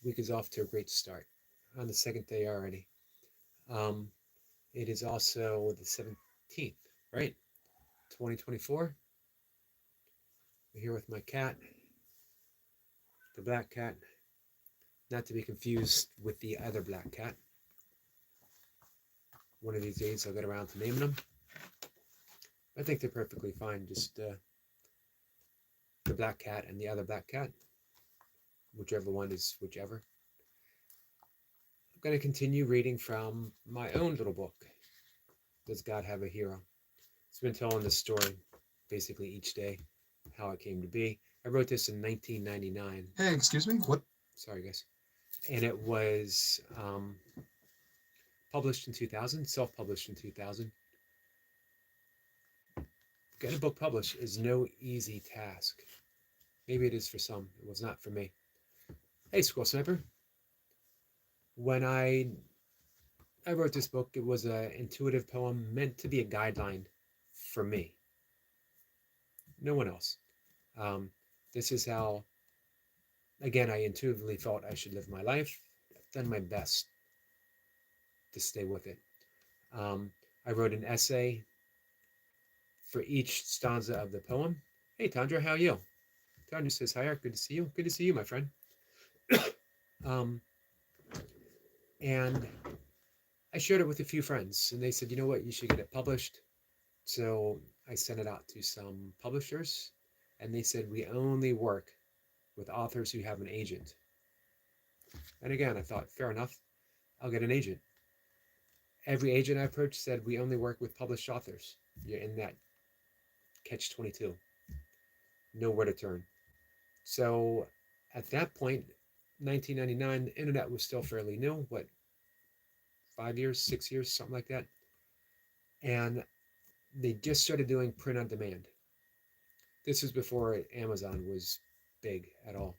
week is off to a great start. On the second day already. Um, it is also the 17th, right? 2024. We're here with my cat, the black cat, not to be confused with the other black cat. One of these days I'll get around to naming them. I think they're perfectly fine, just the black cat and the other black cat, whichever one is whichever. I'm going to continue reading from my own little book, Does God Have a Hero? It's been telling the story basically each day, how it came to be. I wrote this in 1999. Hey, excuse me? What? Sorry, guys. And it was published in 2000, self-published in 2000. Getting a book published is no easy task. Maybe it is for some. It was not for me. Hey, Squirrel Sniper. When I wrote this book, it was an intuitive poem meant to be a guideline for me. No one else. Um, this is how, again, I intuitively felt I should live my life. I've done my best to stay with it. I wrote an essay for each stanza of the poem. Hey, Tandra, how are you? Tandra says, hi, Art. Good to see you. Good to see you, my friend. um, and I shared it with a few friends, and they said, you know what, you should get it published. So I sent it out to some publishers, and they said, we only work with authors who have an agent. And again, I thought, fair enough, I'll get an agent. Every agent I approached said, we only work with published authors. You're in that catch-22. Nowhere to turn. So at that point, 1999, the internet was still fairly new. What, 5 years, 6 years, something like that. And they just started doing print on demand. This was before Amazon was big at all.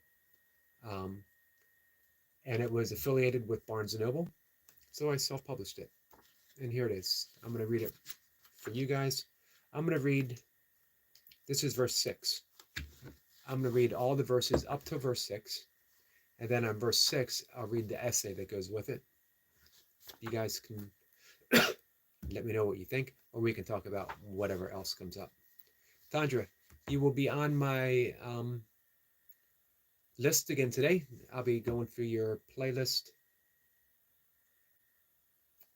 Um, and it was affiliated with Barnes & Noble. So I self-published it. And here it is. I'm going to read it for you guys. I'm going to read, this is verse 6. I'm going to read all the verses up to verse 6. And then on verse 6, I'll read the essay that goes with it. You guys can let me know what you think, or we can talk about whatever else comes up. Tandra, you will be on my list again today. I'll be going through your playlist.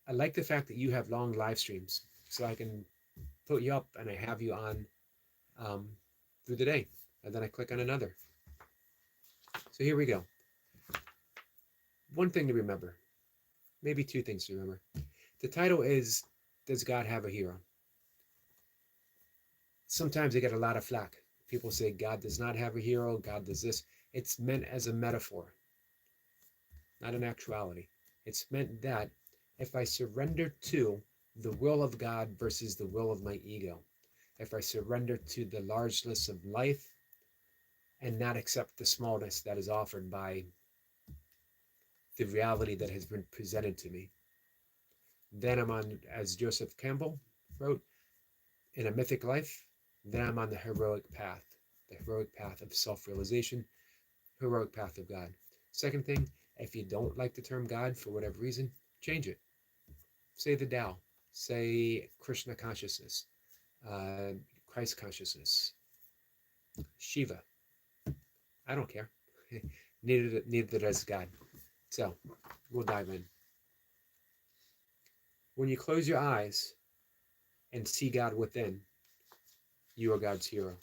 I like the fact that you have long live streams, so I can put you up and I have you on through the day, and then I click on another. So here we go. One thing to remember, maybe two things to remember. The title is, Does God Have a Hero? Sometimes I get a lot of flack. People say God does not have a hero, God does this. It's meant as a metaphor, not an actuality. It's meant that if I surrender to the will of God versus the will of my ego, if I surrender to the largeness of life and not accept the smallness that is offered by the reality that has been presented to me, then I'm on, as Joseph Campbell wrote, in a mythic life, then I'm on the heroic path of self-realization, heroic path of God. Second thing, if you don't like the term God for whatever reason, change it. Say the Tao, say Krishna consciousness, Christ consciousness, Shiva. I don't care. Neither does God. So we'll dive in. When you close your eyes and see God within, you are God's hero.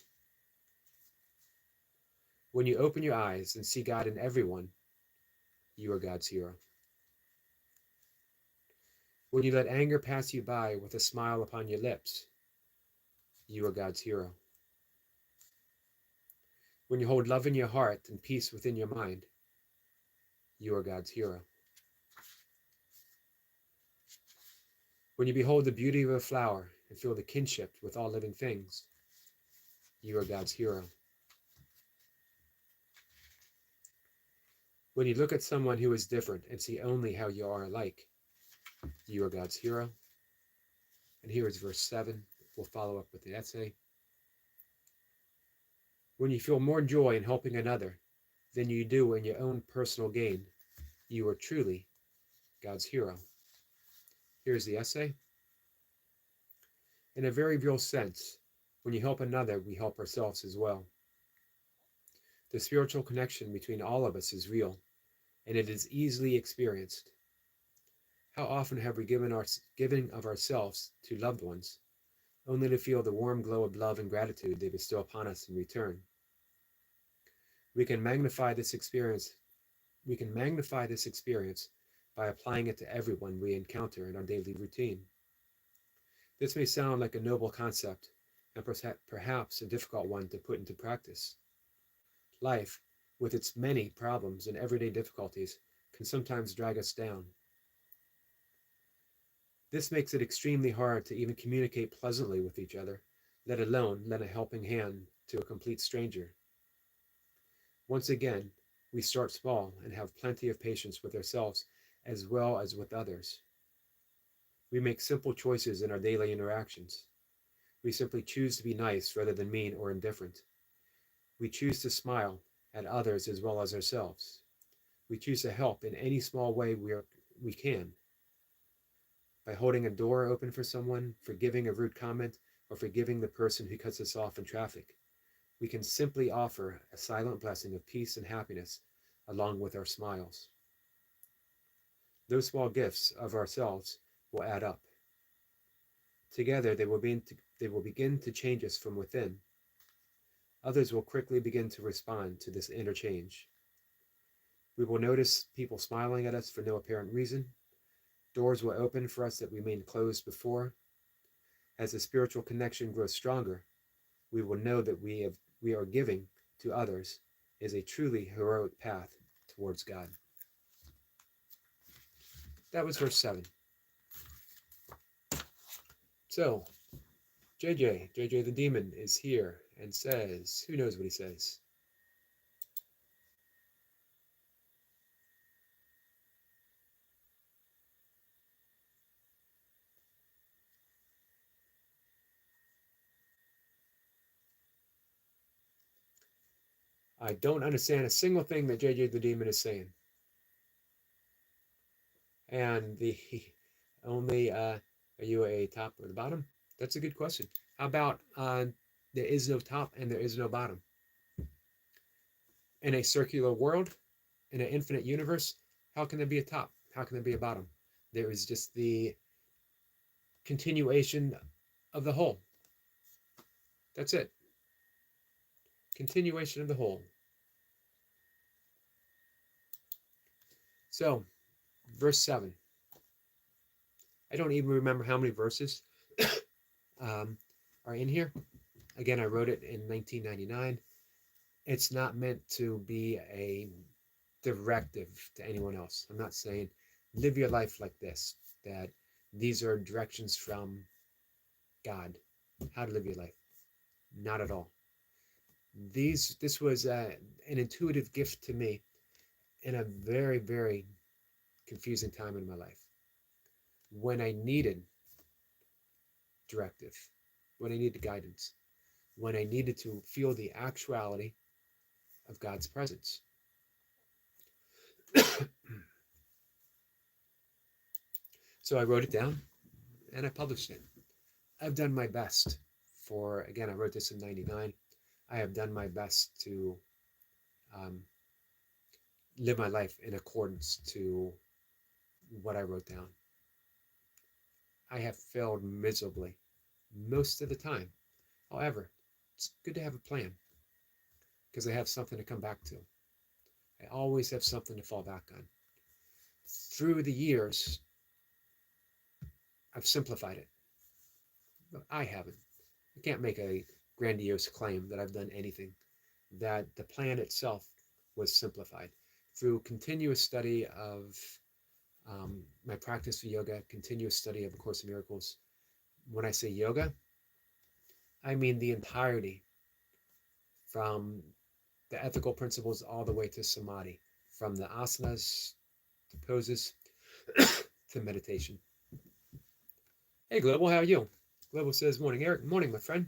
When you open your eyes and see God in everyone, you are God's hero. When you let anger pass you by with a smile upon your lips, you are God's hero. When you hold love in your heart and peace within your mind, you are God's hero. When you behold the beauty of a flower and feel the kinship with all living things, you are God's hero. When you look at someone who is different and see only how you are alike, you are God's hero. And here is verse 7. We'll follow up with the essay. When you feel more joy in helping another than you do in your own personal gain, you are truly God's hero. Here's the essay. In a very real sense, when you help another, we help ourselves as well. The spiritual connection between all of us is real, and it is easily experienced. How often have we given of ourselves to loved ones, only to feel the warm glow of love and gratitude they bestow upon us in return? We can magnify this experience. We can magnify this experience by applying it to everyone we encounter in our daily routine. This may sound like a noble concept, and perhaps a difficult one to put into practice. Life, with its many problems and everyday difficulties, can sometimes drag us down. This makes it extremely hard to even communicate pleasantly with each other, let alone lend a helping hand to a complete stranger. Once again, we start small and have plenty of patience with ourselves as well as with others. We make simple choices in our daily interactions. We simply choose to be nice rather than mean or indifferent. We choose to smile at others as well as ourselves. We choose to help in any small way we can. By holding a door open for someone, forgiving a rude comment, or forgiving the person who cuts us off in traffic, we can simply offer a silent blessing of peace and happiness along with our smiles. Those small gifts of ourselves will add up. Together, they will begin to change us from within. Others will quickly begin to respond to this interchange. We will notice people smiling at us for no apparent reason. Doors will open for us that remained closed before. As the spiritual connection grows stronger, we will know that we are giving to others is a truly heroic path towards God. That was verse 7. So, JJ the demon is here and says, who knows what he says? I don't understand a single thing that JJ the demon is saying. And the only, are you a top or the bottom? That's a good question. How about there is no top and there is no bottom? In a circular world, in an infinite universe, how can there be a top? How can there be a bottom? There is just the continuation of the whole. That's it. Continuation of the whole. So, verse 7. I don't even remember how many verses are in here. Again, I wrote it in 1999. It's not meant to be a directive to anyone else. I'm not saying live your life like this, that these are directions from God, how to live your life. Not at all. This was an intuitive gift to me in a very, very confusing time in my life when I needed directive, when I needed guidance, when I needed to feel the actuality of God's presence. So I wrote it down and I published it. I've done my best for, again, I wrote this in 99. I have done my best to live my life in accordance to what I wrote down. I have failed miserably most of the time. However, it's good to have a plan because I have something to come back to. I always have something to fall back on. Through the years, I've simplified it, but I haven't. I can't make a grandiose claim that I've done anything. That the plan itself was simplified through continuous study of my practice of yoga, continuous study of A Course in Miracles. When I say yoga, I mean the entirety from the ethical principles all the way to samadhi, from the asanas to poses to meditation. Hey, Global, how are you? Global says, morning, Eric. Morning, my friend.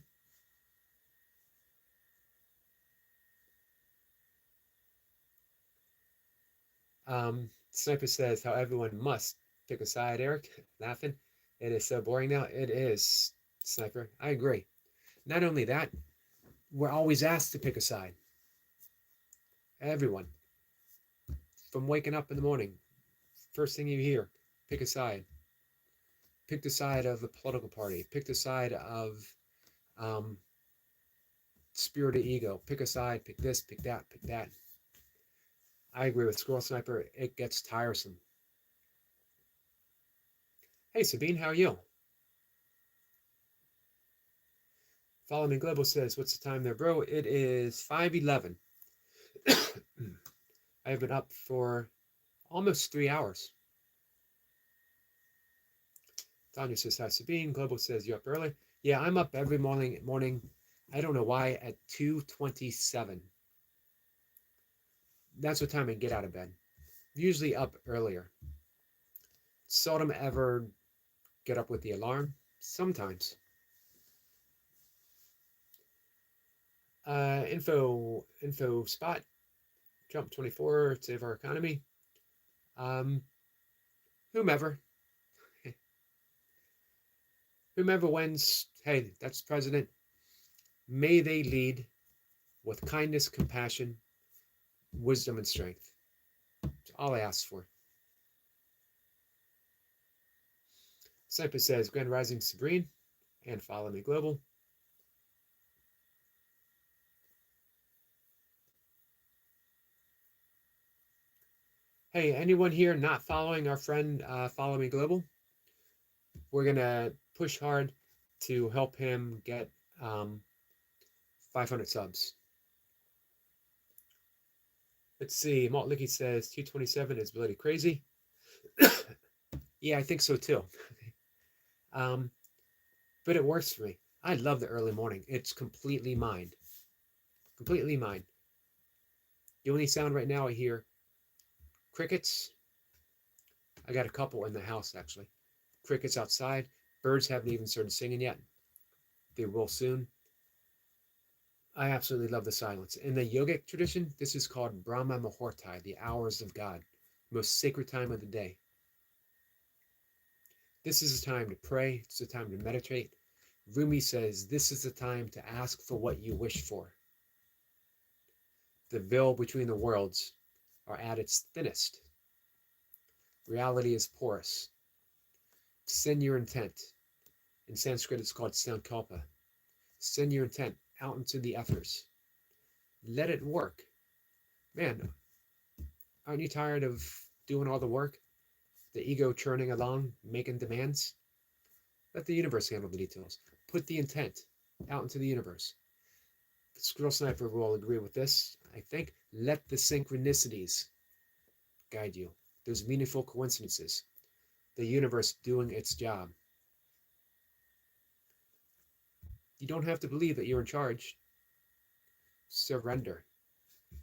Sniper says how everyone must pick a side, Eric. Laughing. It is so boring now. It is, Sniper. I agree. Not only that, we're always asked to pick a side. Everyone. From waking up in the morning, first thing you hear, pick a side. Pick the side of the political party. Pick the side of um, spirit of ego. Pick a side. Pick this. Pick that. Pick that. I agree with Squirrel Sniper. It gets tiresome. Hey, Sabine, how are you? Follow Me Global says, what's the time there, bro? It is 5:11. I have been up for almost 3 hours. Tanya says, hi, Sabine. Global says, you up early? Yeah, I'm up every morning. I don't know why, at 2:27. That's what time I get out of bed. Usually up earlier. Seldom ever get up with the alarm. Sometimes. Info spot. Trump 24, save our economy. Um, whomever. Whomever wins, hey, that's president. May they lead with kindness, compassion, wisdom, and strength. That's all I ask for. Sniper says, Grand Rising Sabrine, and Follow Me Global. Hey, anyone here not following our friend Follow Me Global? We're going to push hard to help him get 500 subs. Let's see. Malt Licky says 227 is bloody crazy. Yeah, I think so too. But it works for me. I love the early morning. It's completely mine. Completely mine. The only sound right now I hear crickets. I got a couple in the house actually. Crickets outside. Birds haven't even started singing yet. They will soon. I absolutely love the silence. In the yogic tradition, this is called Brahma Muhurta, the hours of God, most sacred time of the day. This is a time to pray. It's a time to meditate. Rumi says this is the time to ask for what you wish for. The veil between the worlds are at its thinnest. Reality is porous. Send your intent. In Sanskrit, it's called sankalpa. Send your intent out into the ethers. Let it work. Man, aren't you tired of doing all the work? The ego churning along, making demands? Let the universe handle the details. Put the intent out into the universe. The Squirrel Sniper will agree with this, I think. Let the synchronicities guide you. Those meaningful coincidences. The universe doing its job. You don't have to believe that you're in charge. Surrender.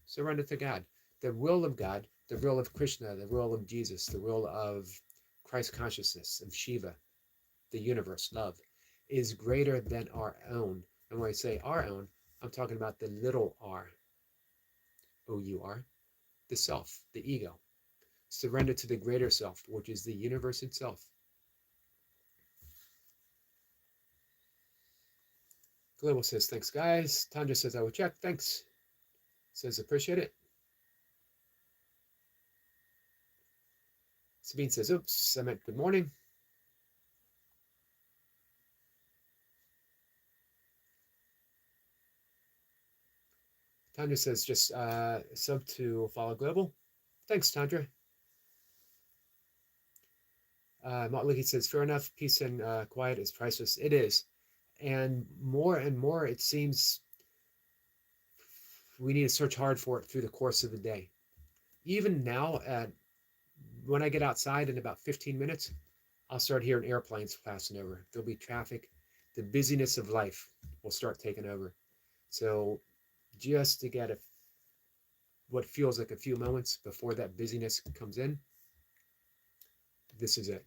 Surrender to God. The will of God, the will of Krishna, the will of Jesus, the will of Christ consciousness, of Shiva, the universe, love, is greater than our own. And when I say our own, I'm talking about the little r, O-U-R, the self, the ego. Surrender to the greater self, which is the universe itself. Global says, thanks, guys. Tanja says, I will check. Thanks. Says, appreciate it. Sabine says, oops, I meant good morning. Tanja says, just sub to Follow Global. Thanks, Tanja. Motley says, fair enough. Peace and quiet is priceless. It is. And more, it seems we need to search hard for it through the course of the day. Even now, when I get outside in about 15 minutes, I'll start hearing airplanes passing over. There'll be traffic. The busyness of life will start taking over. So just to get what feels like a few moments before that busyness comes in, this is it.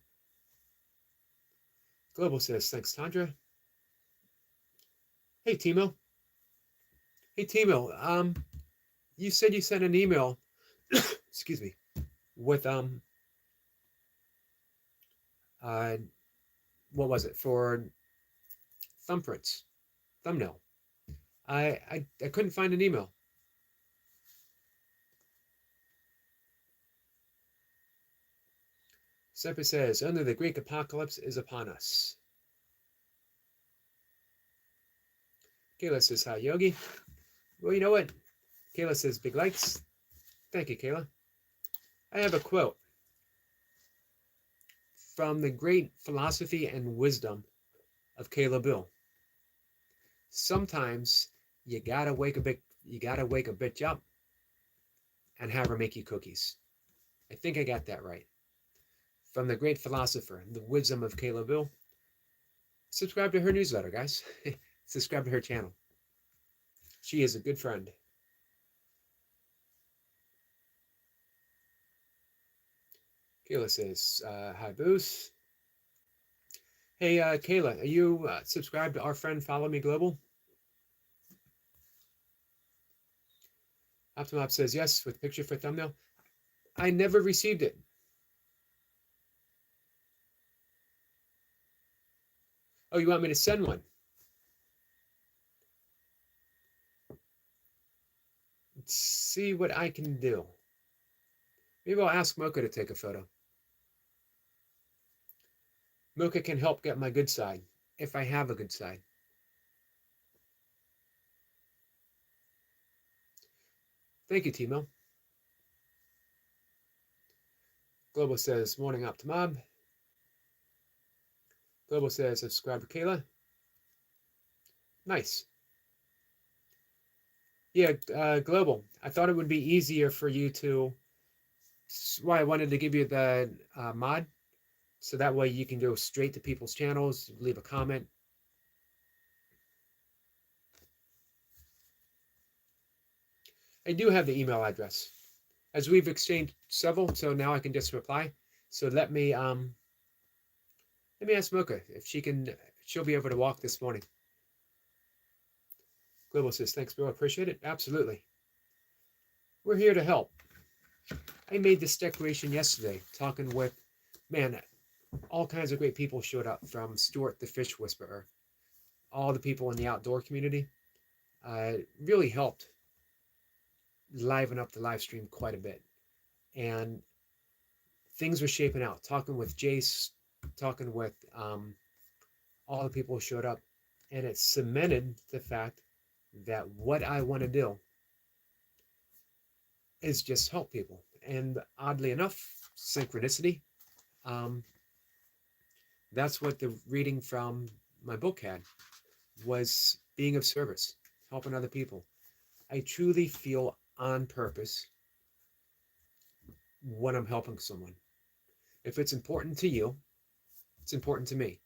Global says, thanks, Tandra. Hey, Timo. Hey, Timo. You said you sent an email. Excuse me. with uh what was it for thumbprints, thumbnail. I couldn't find an email. Semper says, only the Greek apocalypse is upon us. Kayla says, hi, Yogi. Well, you know what? Kayla says, big likes. Thank you, Kayla. I have a quote from the great philosophy and wisdom of Kayla Bill. Sometimes you gotta wake a bitch up and have her make you cookies. I think I got that right. From the great philosopher, the wisdom of Kayla Bill. Subscribe to her newsletter, guys. Subscribe to her channel. She is a good friend. Kayla says, hi, Booth. Hey, Kayla, are you subscribed to our friend Follow Me Global? Optimop says, yes, with picture for thumbnail. I never received it. Oh, you want me to send one? Let's see what I can do. Maybe I'll ask Mocha to take a photo. Mocha can help get my good side, if I have a good side. Thank you, Timo. Global says, morning Optimob. Global says, subscribe to Kayla. Nice. Yeah, Global, I thought it would be easier for you to, that's why I wanted to give you the mod, so that way you can go straight to people's channels, leave a comment. I do have the email address, as we've exchanged several, so now I can just reply. So let me ask Mocha if she can. She'll be able to walk this morning. Global says, thanks, bro. Appreciate it. Absolutely. We're here to help. I made this decoration yesterday, talking with, man, all kinds of great people showed up, from Stuart the Fish Whisperer, all the people in the outdoor community. Really helped liven up the live stream quite a bit. And things were shaping out. Talking with Jace, talking with all the people who showed up. And it cemented the fact that what I want to do is just help people. And oddly enough, synchronicity, that's what the reading from my book had, was being of service, helping other people. I truly feel on purpose when I'm helping someone. If it's important to you, it's important to me.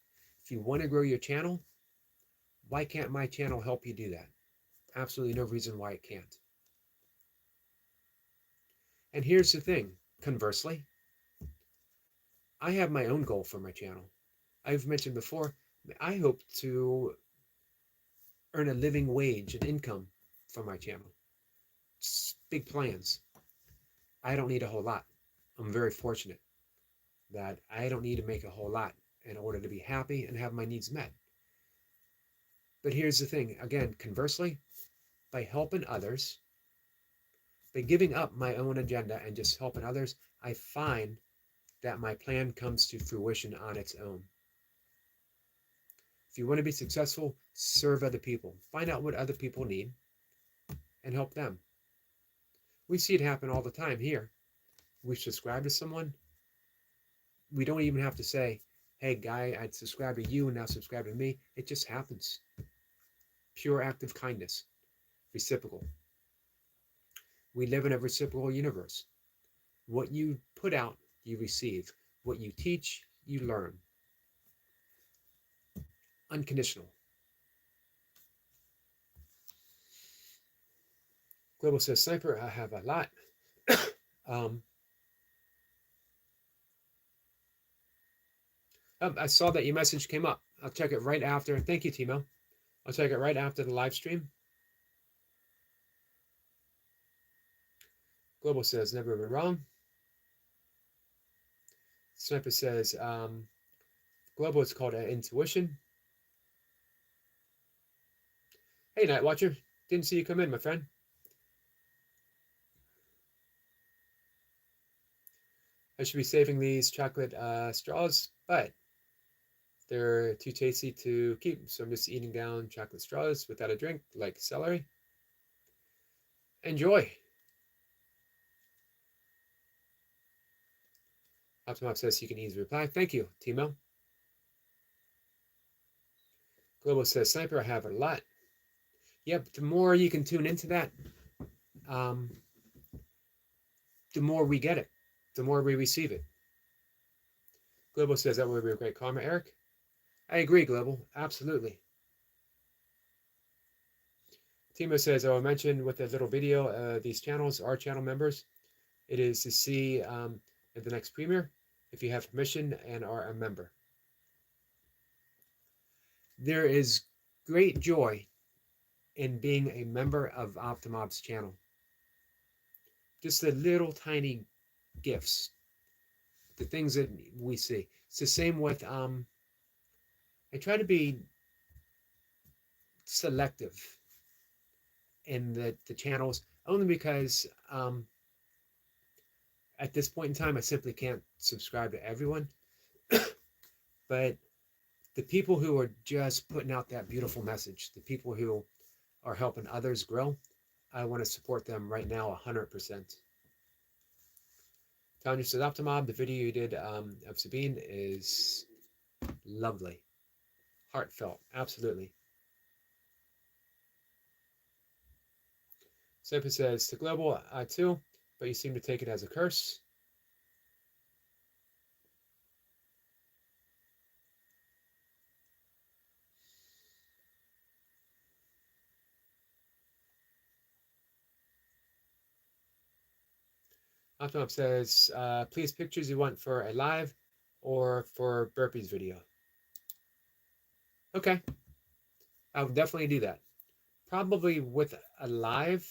If you want to grow your channel, why can't my channel help you do that? Absolutely no reason why it can't. And here's the thing, conversely, I have my own goal for my channel. I've mentioned before, I hope to earn a living wage and income from my channel. It's big plans. I don't need a whole lot. I'm very fortunate that I don't need to make a whole lot in order to be happy and have my needs met. But here's the thing, again, conversely, by helping others, by giving up my own agenda and just helping others, I find that my plan comes to fruition on its own. If you want to be successful, serve other people. Find out what other people need and help them. We see it happen all the time here. We subscribe to someone. We don't even have to say, hey, guy, I'd subscribe to you and now subscribe to me. It just happens. Pure act of kindness. Reciprocal. We live in a reciprocal universe. What you put out, you receive. What you teach, you learn. Unconditional. Global says, Sniper, I have a lot. I saw that your message came up. I'll check it right after. Thank you, Timo. I'll check it right after the live stream. Global says, never been wrong. Sniper says, Global is called intuition. Hey, Night Watcher. Didn't see you come in, my friend. I should be saving these chocolate straws, but they're too tasty to keep. So I'm just eating down chocolate straws without a drink, like celery. Enjoy. Optimop says you can easily reply. Thank you, Timo. Global says, Sniper, I have a lot. Yep, the more you can tune into that, um, the more we get it, the more we receive it. Global says that would be a great karma, Eric. I agree, Global. Absolutely. Timo says, I will mention with the little video, these channels are channel members. It is to see in the next premiere if you have permission and are a member. There is great joy in being a member of Optimob's channel. Just the little tiny gifts, the things that we see. It's the same with, I try to be selective in the channels only because at this point in time, I simply can't subscribe to everyone. But the people who are just putting out that beautiful message, the people who are helping others grow, I want to support them right now 100%. Tanya says, Optimob, the video you did of Sabine is lovely. Heartfelt, absolutely. Sopa says, to global too, but you seem to take it as a curse. Optimum says, please pictures you want for a live or for burpees video. Okay, I'll definitely do that. Probably with a live,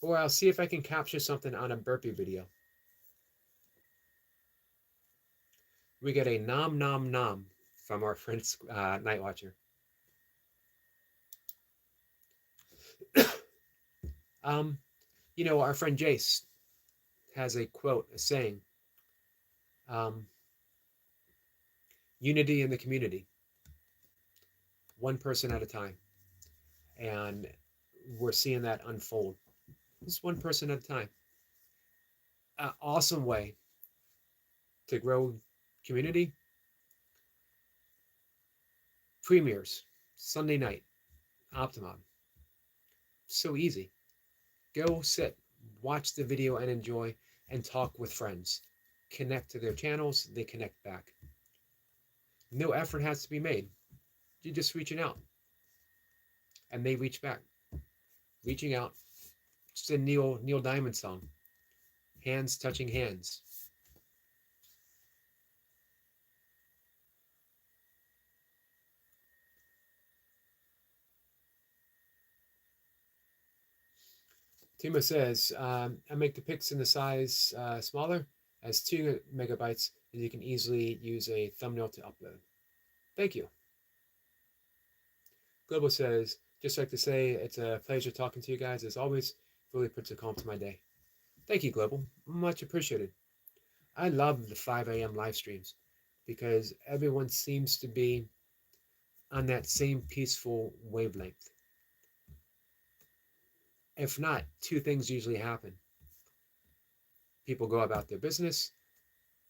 or I'll see if I can capture something on a burpee video. We get a nom nom nom from our friend Night Watcher. You know, our friend Jace has a quote, a saying, um, unity in the community, one person at a time. And we're seeing that unfold. Just one person at a time. An awesome way to grow community. Premieres, Sunday night, Optimum. So easy. Go sit, watch the video and enjoy, and talk with friends. Connect to their channels, they connect back. No effort has to be made. You're just reaching out. And they reach back. Reaching out. It's a Neil Diamond song. Hands touching hands. Timo says, I make the pics in the size smaller as 2 megabytes, and you can easily use a thumbnail to upload. Thank you. Global says, just like to say, it's a pleasure talking to you guys as always. Really puts a calm to my day. Thank you, Global. Much appreciated. I love the 5 a.m. live streams because everyone seems to be on that same peaceful wavelength. If not, 2 things usually happen. People go about their business,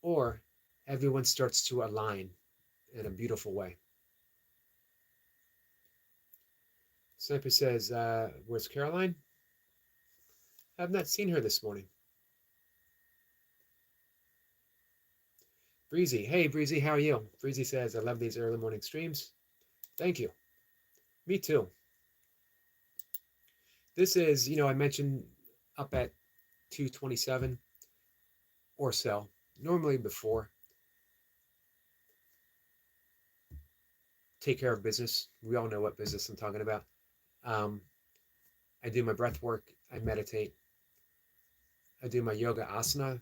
or everyone starts to align in a beautiful way. Sniper says, where's Caroline? I've not seen her this morning. Breezy, hey Breezy, how are you? Breezy says, I love these early morning streams. Thank you. Me too. This is, you know, I mentioned up at 227 or so, normally before. Take care of business. We all know what business I'm talking about. I do my breath work. I meditate. I do my yoga asana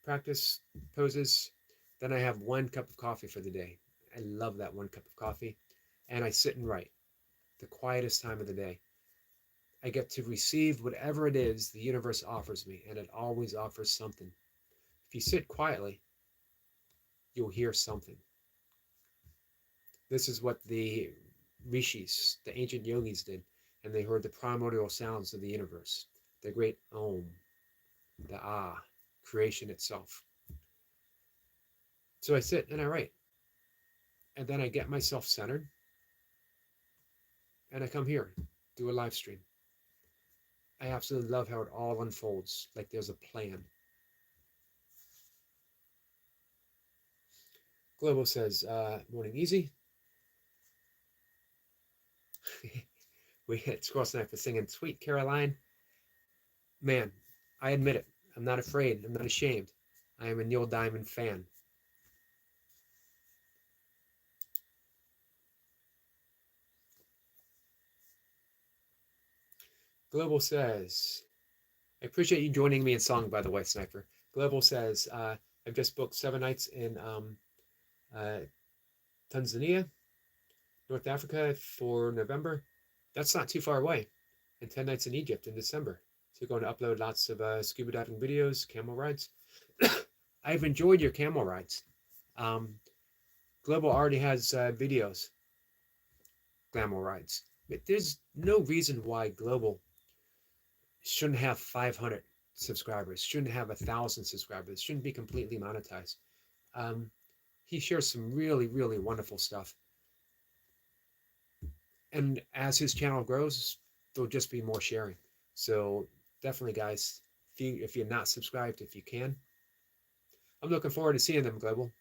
practice poses. Then I have 1 cup of coffee for the day. I love that 1 cup of coffee. And I sit and write, the quietest time of the day. I get to receive whatever it is the universe offers me, and it always offers something. If you sit quietly, you'll hear something. This is what the rishis, the ancient yogis, did, and they heard the primordial sounds of the universe, the great Om, the Ah, creation itself. So I sit and I write, and then I get myself centered, and I come here, do a live stream. I absolutely love how it all unfolds, like there's a plan. Global says, morning easy. We hit Squirrel Sniper singing Sweet Caroline. Man, I admit it. I'm not afraid. I'm not ashamed. I am a Neil Diamond fan. Global says, I appreciate you joining me in song, by the way, Sniper. Global says, I've just booked 7 nights in uh, Tanzania, North Africa for November. That's not too far away. And 10 nights in Egypt in December. So you're going to upload lots of scuba diving videos, camel rides. I've enjoyed your camel rides. Um, Global already has videos, camel rides. But there's no reason why Global shouldn't have 500 subscribers, shouldn't have 1,000 subscribers, shouldn't be completely monetized. Um, he shares some really, really wonderful stuff. And as his channel grows, there'll just be more sharing. So definitely, guys, if you're not subscribed, if you can, I'm looking forward to seeing them, Global.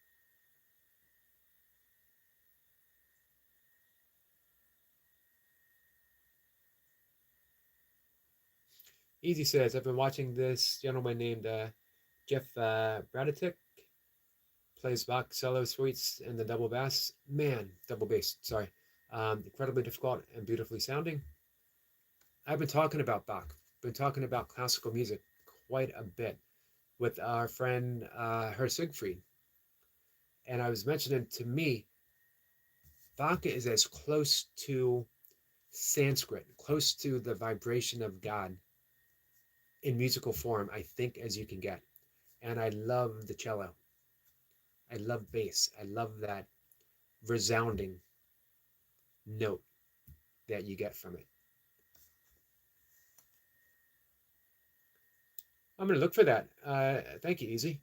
Easy says, I've been watching this gentleman named Jeff Bradatic plays Bach cello suites and the double bass. Man, double bass, sorry. Incredibly difficult and beautifully sounding. I've been talking about Bach, been talking about classical music quite a bit with our friend Herr Siegfried. And I was mentioning, to me, Bach is as close to Sanskrit, close to the vibration of God in musical form, I think, as you can get. And I love the cello. I love bass. I love that resounding note that you get from it. I'm going to look for that. Thank you, Easy.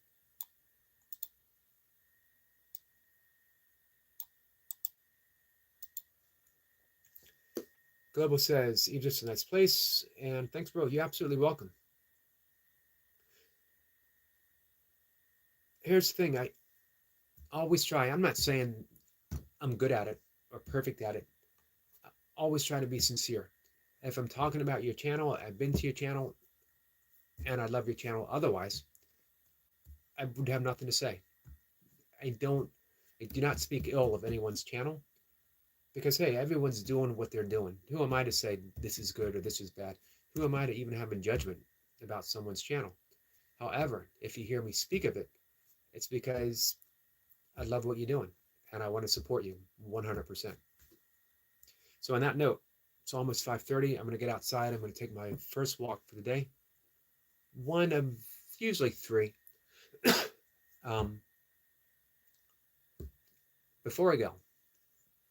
Global says, Egypt's a nice place. And thanks, bro. You're absolutely welcome. Here's the thing. I always try. I'm not saying I'm good at it or perfect at it. I always try to be sincere. If I'm talking about your channel, I've been to your channel, and I love your channel otherwise, I would have nothing to say. I do not speak ill of anyone's channel, because hey, everyone's doing what they're doing. Who am I to say this is good or this is bad? Who am I to even have a judgment about someone's channel? However, if you hear me speak of it, it's because I love what you're doing and I want to support you 100%. So on that note, it's almost 5:30. I'm going to get outside. I'm going to take my first walk for the day. One of usually three. um, Before I go,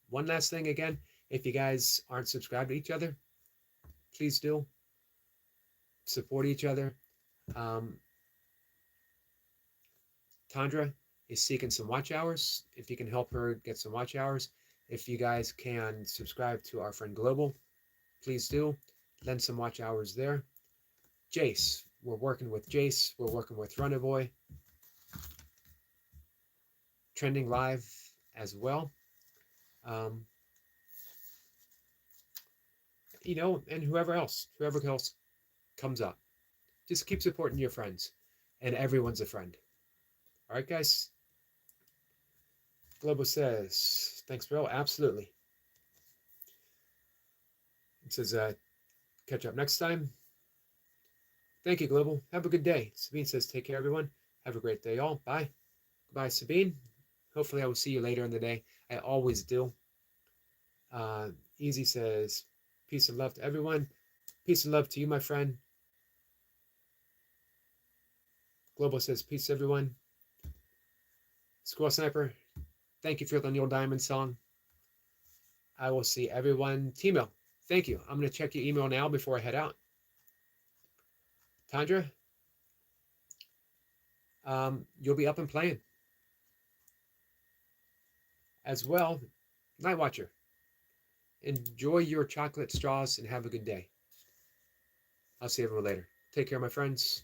one last thing again. If you guys aren't subscribed to each other, please do. Support each other. Um, Tandra is seeking some watch hours. If you can help her get some watch hours, if you guys can subscribe to our friend Global, please do. Lend some watch hours there. Jace, we're working with Jace. We're working with Runaway. Trending live as well. Um, and whoever else comes up. Just keep supporting your friends, and everyone's a friend. All right, guys? Global says, thanks, bro. Absolutely. It says, catch up next time. Thank you, Global. Have a good day. Sabine says, take care, everyone. Have a great day, all. Bye. Bye, Sabine. Hopefully, I will see you later in the day. I always do. Uh, Easy says, peace and love to everyone. Peace and love to you, my friend. Global says, peace, everyone. Squirrel Sniper, thank you for the Neil Diamond song. I will see everyone. Timo, thank you. I'm going to check your email now before I head out. Tandra, you'll be up and playing. As well, Night Watcher, enjoy your chocolate straws and have a good day. I'll see everyone later. Take care, my friends.